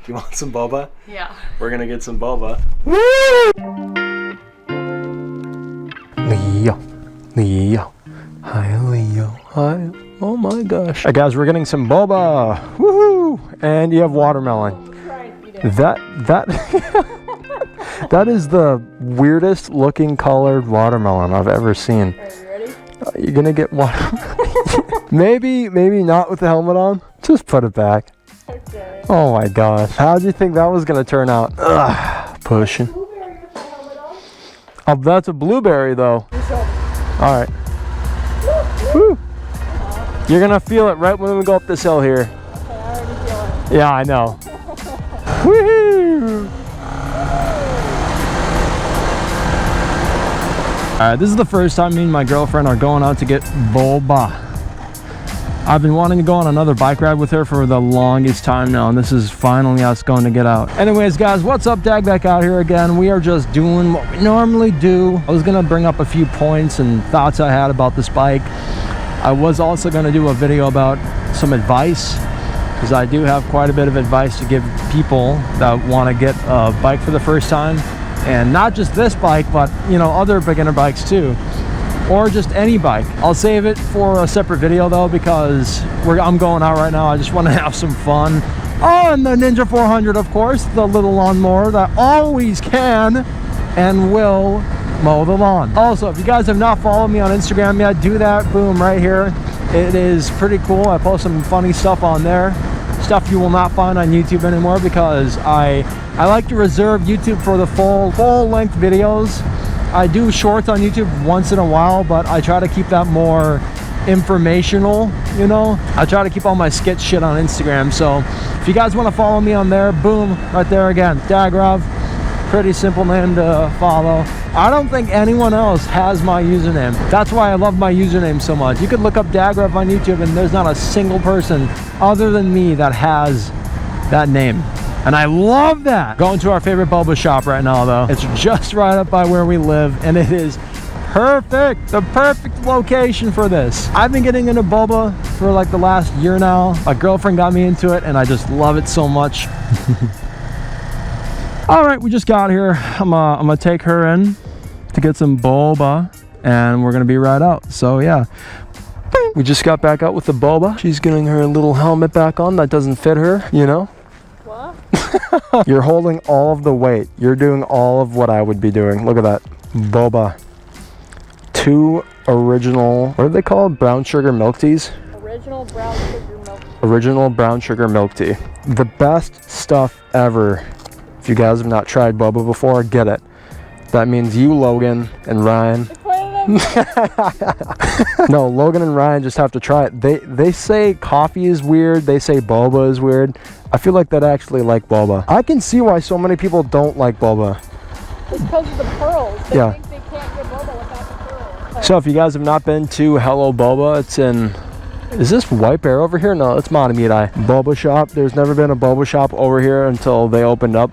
You want some boba? Yeah. We're gonna get some boba. Leo. Hi, Leo. Hi. Oh my gosh. Alright guys, we're getting some boba. Woohoo! And you have watermelon. Try and eat it. That that is the weirdest looking colored watermelon I've ever seen. Are you ready? You're gonna get watermelon. maybe not with the helmet on. Just put it back. Okay. Oh my gosh. How did you think that was gonna turn out? Ugh, pushing. Blueberry with the helmet on? Oh, that's a blueberry though. All right. Woo. You're gonna feel it right when we go up this hill here. Okay, I already feel it. Yeah, I know. Woohoo! Alright, this is the first time me and my girlfriend are going out to get boba. I've been wanting to go on another bike ride with her for the longest time now, and this is finally us going to get out. Anyways, guys, what's up? Dag back out here again. We are just doing what we normally do. I was gonna bring up a few points and thoughts I had about this bike. I was also gonna do a video about some advice, because I do have quite a bit of advice to give people that want to get a bike for the first time, and not just this bike, but you know, other beginner bikes too, or just any bike. I'll save it for a separate video though, because I'm going out right now. I just want to have some fun. Oh, and the Ninja 400, of course, the little lawnmower that always can and will mow the lawn. Also, if you guys have not followed me on Instagram yet, do that. Boom, right here. It is pretty cool. I post some funny stuff on there, stuff you will not find on YouTube anymore, because I like to reserve YouTube for the full length videos. I do shorts on YouTube once in a while, but I try to keep that more informational, you know. I try to keep all my sketch shit on Instagram. So if you guys want to follow me on there, boom, right there again, Dagrov. Pretty simple name to follow. I don't think anyone else has my username. That's why I love my username so much. You could look up Dagrov on YouTube and there's not a single person other than me that has that name. And I love that. Going to our favorite boba shop right now though. It's just right up by where we live, and it is perfect. The perfect location for this. I've been getting into boba for like the last year now. My girlfriend got me into it and I just love it so much. All right, we just got here. I'm gonna take her in to get some boba, and we're gonna be right out. So yeah, we just got back out with the boba. She's getting her little helmet back on that doesn't fit her, you know. What? You're holding all of the weight. You're doing all of what I would be doing. Look at that, boba. 2 original, what are they called? Brown sugar milk teas. Original brown sugar milk tea. Original brown sugar milk tea. The best stuff ever. If you guys have not tried boba before, get it. That means you, Logan, and Ryan. No, Logan and Ryan just have to try it. They say coffee is weird. They say boba is weird. I feel like they'd actually like boba. I can see why so many people don't like boba. It's because of the pearls. They Yeah. think they can't get boba without the pearls. So if you guys have not been to Hello Boba, it's in... Is this White Bear over here? No, it's Matamidai. Boba shop. There's never been a boba shop over here until they opened up.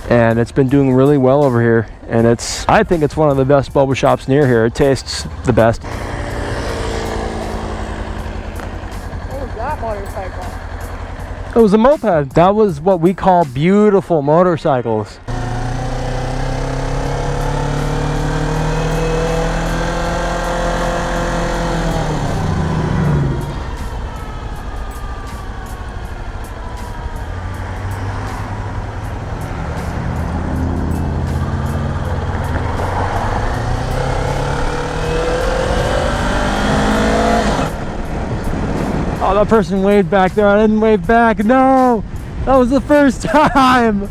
And it's been doing really well over here. And I think it's one of the best boba shops near here. It tastes the best. What was that motorcycle? It was a moped. That was what we call beautiful motorcycles. Oh, that person waved back there. I didn't wave back. No, that was the first time.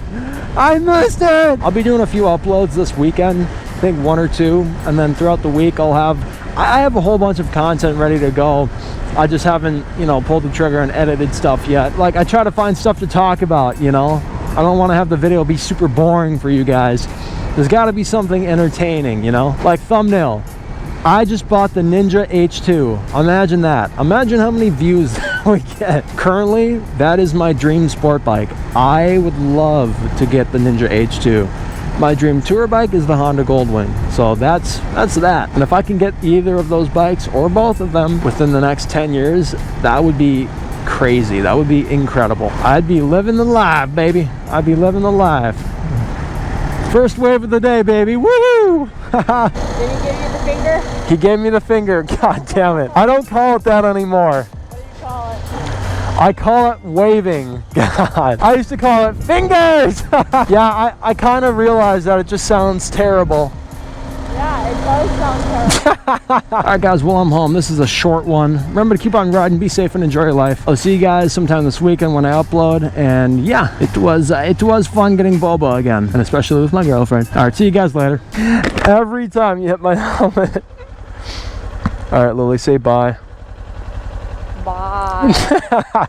I missed it. I'll be doing a few uploads this weekend. I think 1 or 2, and then throughout the week I have a whole bunch of content ready to go. I just haven't, you know, pulled the trigger and edited stuff yet. Like, I try to find stuff to talk about, you know. I don't want to have the video be super boring for you guys. There's got to be something entertaining, you know. Like thumbnail. I just bought the Ninja H2. Imagine that. Imagine how many views we get. Currently, that is my dream sport bike. I would love to get the Ninja H2. My dream tour bike is the Honda Goldwing. So that's that. And if I can get either of those bikes or both of them within the next 10 years, that would be crazy. That would be incredible. I'd be living the life, baby. I'd be living the life. First wave of the day, baby. Woohoo! Did he give you the finger? He gave me the finger. God damn it. I don't call it that anymore. What do you call it? I call it waving. God. I used to call it fingers. Yeah, I kind of realized that it just sounds terrible. Yeah, it does sound terrible. Alright guys, well I'm home. This is a short one. Remember to keep on riding, be safe, and enjoy your life. I'll see you guys sometime this weekend when I upload. And yeah, it was fun getting Boba again, and especially with my girlfriend. Alright, see you guys later. Every time you hit my helmet. Alright, Lily, say bye. Bye.